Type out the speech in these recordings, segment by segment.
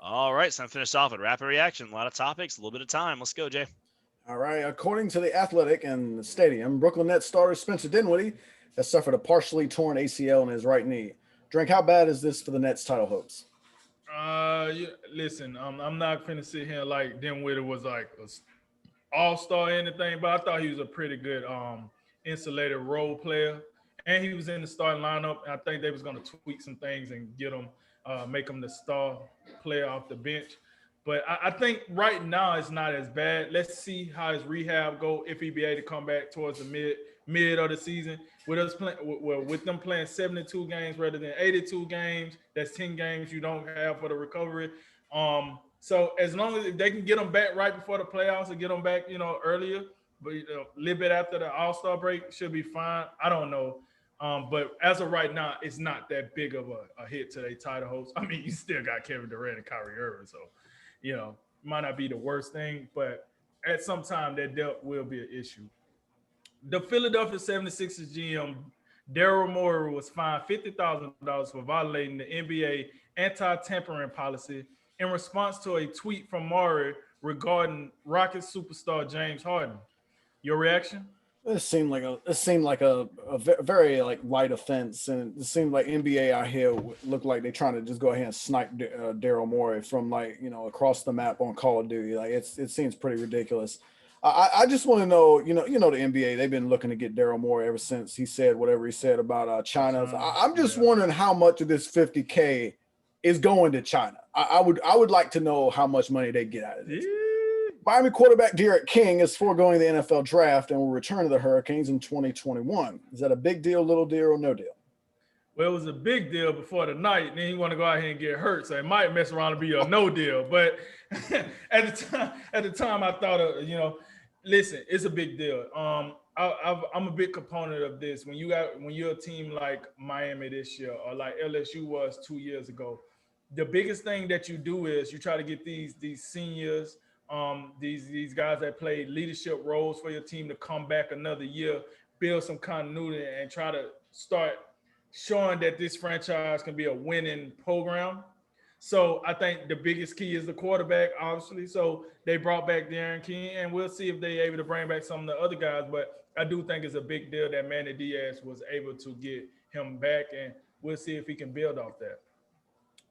All right, so I'm finished off with rapid reaction. A lot of topics, a little bit of time. Let's go, Jay. All right. According to the Athletic and the Stadium, Brooklyn Nets starter Spencer Dinwiddie has suffered a partially torn ACL in his right knee. Drink, how bad is this for the Nets' title hopes? Listen, I'm not finna sit here like Dinwiddie was like a all-star or anything, but I thought he was a pretty good insulated role player, and he was in the starting lineup. I think they was gonna tweak some things and get him, make him the star player off the bench. But I think right now it's not as bad. Let's see how his rehab go if he be able to come back towards the mid of the season. With us playing, with them playing 72 games rather than 82 games, that's 10 games you don't have for the recovery. So as long as they can get them back right before the playoffs and get them back, earlier, but a little bit after the All Star break should be fine. I don't know. But as of right now, it's not that big of a hit to their title hopes. I mean, you still got Kevin Durant and Kyrie Irving, so might not be the worst thing, but at some time that depth will be an issue. The Philadelphia 76ers GM Daryl Morey was fined $50,000 for violating the NBA anti-tampering policy in response to a tweet from Morey regarding Rockets superstar James Harden. Your reaction? It seemed like a very like light offense, and it seemed like NBA out here looked like they're trying to just go ahead and snipe Daryl Morey from across the map on Call of Duty. Like it seems pretty ridiculous. I just want to know, the NBA, they've been looking to get Daryl Morey ever since he said whatever he said about China. So I'm just wondering how much of this 50K is going to China. I would like to know how much money they get out of this. Miami quarterback Derek King is foregoing the NFL draft and will return to the Hurricanes in 2021. Is that a big deal, little deal, or no deal? Well, it was a big deal before the night. Then he want to go out here and get hurt, so it might mess around and be a no deal. But at the time, I thought, listen, it's a big deal. I'm a big component of this. When you're a team like Miami this year, or like LSU was 2 years ago, the biggest thing that you do is you try to get these seniors, these guys that played leadership roles for your team to come back another year, build some continuity, and try to start showing that this franchise can be a winning program. So I think the biggest key is the quarterback, obviously. So they brought back Darren King, and we'll see if they're able to bring back some of the other guys. But I do think it's a big deal that Manny Diaz was able to get him back, and we'll see if he can build off that.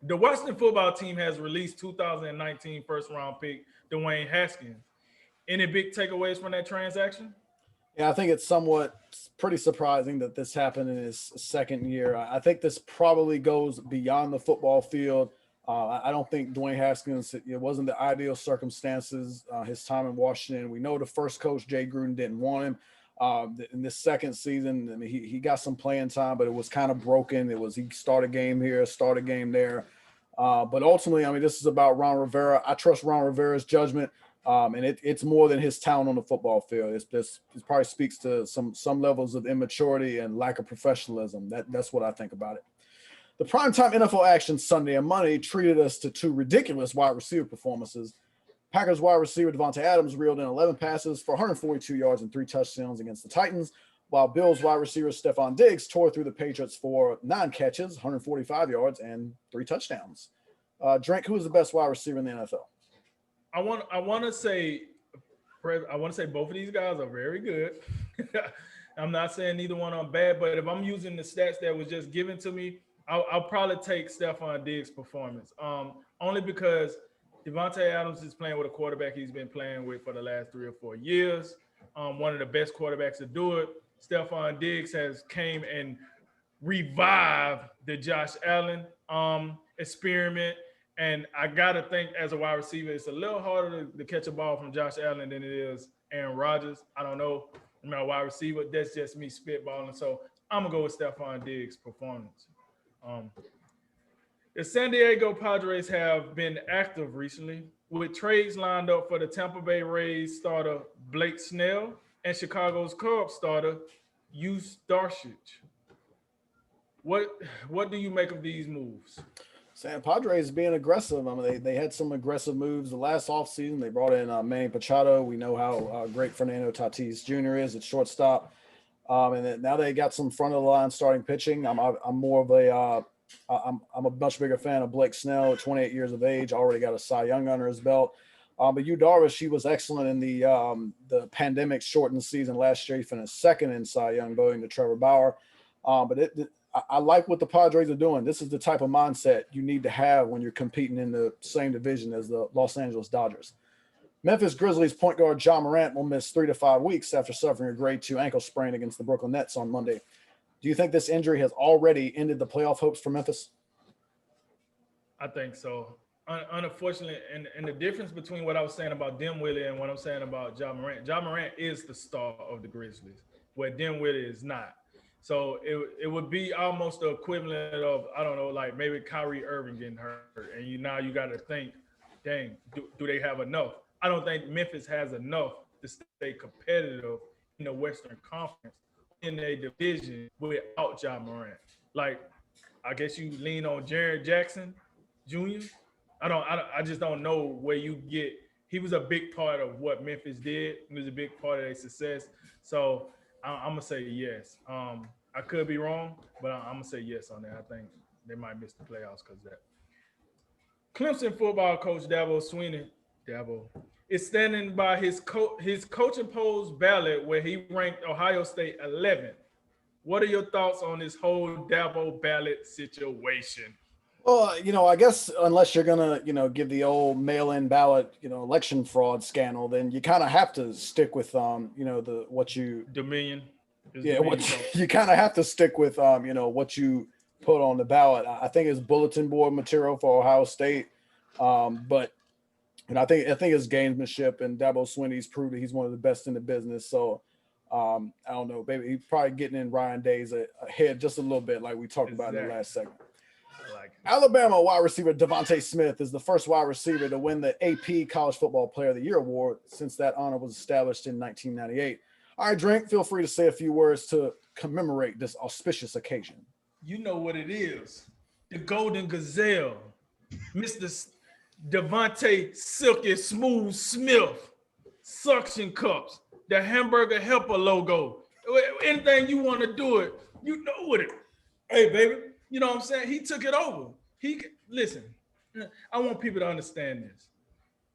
The Washington football team has released 2019 first-round pick Dwayne Haskins. Any big takeaways from that transaction? Yeah, I think it's somewhat pretty surprising that this happened in his second year. I think this probably goes beyond the football field. I don't think Dwayne Haskins, it wasn't the ideal circumstances, his time in Washington. We know the first coach, Jay Gruden, didn't want him. In this second season, I mean, he got some playing time, but it was kind of broken. He started a game here, started a game there. But ultimately, I mean, this is about Ron Rivera. I trust Ron Rivera's judgment. And it's more than his talent on the football field. It probably speaks to some levels of immaturity and lack of professionalism. That's what I think about it. The primetime NFL action Sunday and Monday treated us to two ridiculous wide receiver performances. Packers wide receiver Devontae Adams reeled in 11 passes for 142 yards and 3 touchdowns against the Titans, while Bills wide receiver Stephon Diggs tore through the Patriots for 9 catches, 145 yards, and 3 touchdowns. Drink, who is the best wide receiver in the NFL? I want to say both of these guys are very good. I'm not saying neither one are bad, but if I'm using the stats that was just given to me, I'll probably take Stephon Diggs' performance. Only because Devontae Adams is playing with a quarterback he's been playing with for the last 3 or 4 years. One of the best quarterbacks to do it. Stephon Diggs has came and revived the Josh Allen experiment. And I got to think as a wide receiver, it's a little harder to catch a ball from Josh Allen than it is Aaron Rodgers. I don't know. I'm not a wide receiver. That's just me spitballing. So I'm going to go with Stephon Diggs' performance. The San Diego Padres have been active recently with trades lined up for the Tampa Bay Rays starter Blake Snell and Chicago's Cubs starter Yu Darvish. What do you make of these moves? San Padres being aggressive. I mean, they had some aggressive moves the last offseason. They brought in Manny Machado. We know how great Fernando Tatis Jr. is at shortstop. And then now they got some front of the line starting pitching. I'm more of a I'm a much bigger fan of Blake Snell at 28 years of age, already got a Cy Young under his belt. But Yu Darvish, she was excellent in the pandemic shortened season last year. He finished second in Cy Young voting to Trevor Bauer. I like what the Padres are doing. This is the type of mindset you need to have when you're competing in the same division as the Los Angeles Dodgers. Memphis Grizzlies point guard Ja Morant will miss 3 to 5 weeks after suffering a grade 2 ankle sprain against the Brooklyn Nets on Monday. Do you think this injury has already ended the playoff hopes for Memphis? I think so. Unfortunately, and the difference between what I was saying about Dinwiddie and what I'm saying about Ja Morant is the star of the Grizzlies, where Dinwiddie is not. So it would be almost the equivalent of, I don't know, like maybe Kyrie Irving getting hurt. And you got to think, dang, do they have enough? I don't think Memphis has enough to stay competitive in the Western Conference in a division without Ja Morant. Like, I guess you lean on Jaren Jackson Jr. I just don't know where you get. He was a big part of what Memphis did. He was a big part of their success. So I'm gonna say yes. I could be wrong, but I'm gonna say yes on that. I think they might miss the playoffs because of that. Clemson football coach Dabo Swinney is standing by his coaching polls ballot where he ranked Ohio State 11th. What are your thoughts on this whole Dabo ballot situation? Well, I guess unless you're going to, give the old mail-in ballot, election fraud scandal, then you kind of have to stick with, what you Dominion. Yeah, you kind of have to stick with, what you put on the ballot. I think it's bulletin board material for Ohio State, but I think it's gamesmanship, and Dabo Swinney's proved that he's one of the best in the business. So I don't know, baby, he's probably getting in Ryan Day's ahead just a little bit, like we talked about in the last segment. Alabama wide receiver Devontae Smith is the first wide receiver to win the AP College Football Player of the Year award since that honor was established in 1998. All right, Drink, feel free to say a few words to commemorate this auspicious occasion. You know what it is. The Golden Gazelle, Mr. Devontae Silky Smooth Smith, suction cups, the Hamburger Helper logo. Anything you want to do it, you know what it. Hey, baby, you know what I'm saying? He took it over. Listen, I want people to understand this.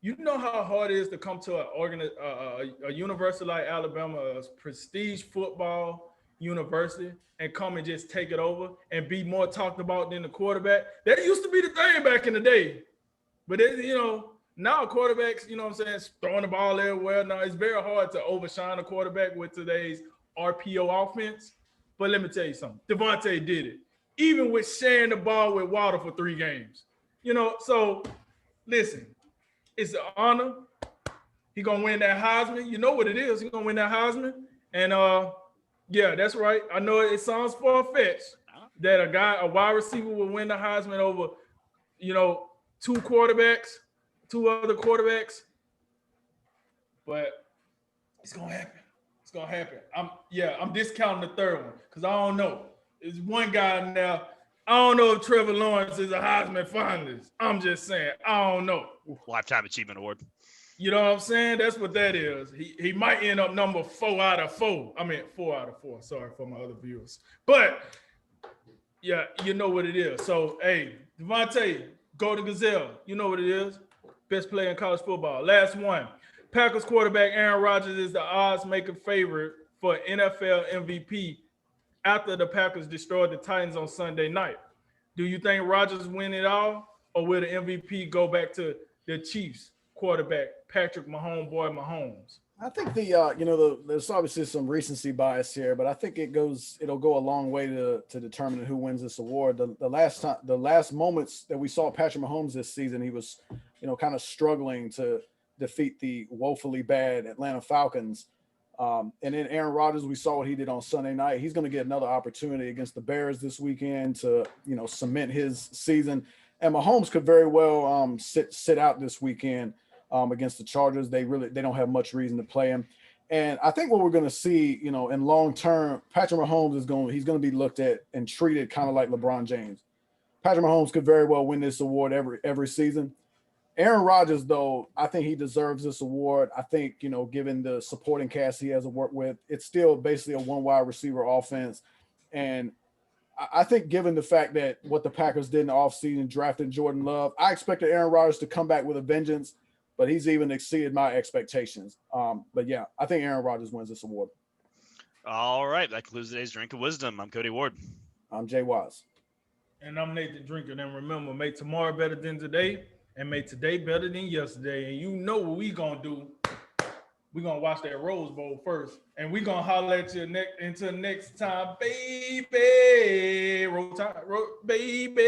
You know how hard it is to come to a university like Alabama, a prestige football university, and come and just take it over and be more talked about than the quarterback. That used to be the thing back in the day. But now quarterbacks, you know what I'm saying, throwing the ball everywhere. Now it's very hard to overshine a quarterback with today's RPO offense. But let me tell you something. Devontae did it, even with sharing the ball with Water for 3 games. So listen, it's an honor. He's gonna win that Heisman. You know what it is. He's gonna win that Heisman. And yeah, that's right. I know it sounds far-fetched that a wide receiver will win the Heisman over, 2 other quarterbacks. But it's gonna happen. It's gonna happen. I'm discounting the third one because I don't know. There's one guy now. I don't know if Trevor Lawrence is a Heisman finalist. I'm just saying, I don't know. Lifetime Achievement Award. You know what I'm saying? That's what that is. He might end up number 4 out of 4. I mean, 4 out of 4. Sorry for my other viewers. But, yeah, you know what it is. So, hey, Devontae, Golden Gazelle, you know what it is. Best player in college football. Last one. Packers quarterback Aaron Rodgers is the odds-maker favorite for NFL MVP after the Packers destroyed the Titans on Sunday night. Do you think Rodgers win it all, or will the MVP go back to the Chiefs quarterback, Patrick Mahomes? I think there's obviously some recency bias here, but I think it'll go a long way to determine who wins this award. The last moments that we saw Patrick Mahomes this season, he was, kind of struggling to defeat the woefully bad Atlanta Falcons. And then Aaron Rodgers, we saw what he did on Sunday night. He's going to get another opportunity against the Bears this weekend to, cement his season. And Mahomes could very well sit out this weekend against the Chargers. They don't have much reason to play him. And I think what we're going to see, in long term, Patrick Mahomes he's going to be looked at and treated kind of like LeBron James. Patrick Mahomes could very well win this award every season. Aaron Rodgers, though, I think he deserves this award. I think, given the supporting cast he has to work with, it's still basically a one wide receiver offense. And I think given the fact that what the Packers did in the offseason, drafting Jordan Love, I expected Aaron Rodgers to come back with a vengeance, but he's even exceeded my expectations. But yeah, I think Aaron Rodgers wins this award. All right. That concludes today's Drink of Wisdom. I'm Cody Ward. I'm Jay Wise. And I'm Nathan Drinker. And remember, make tomorrow better than today and make today better than yesterday. And you know what we going to do. We're going to watch that Rose Bowl first. And we're going to holler at you until next time, baby. Roll time, baby.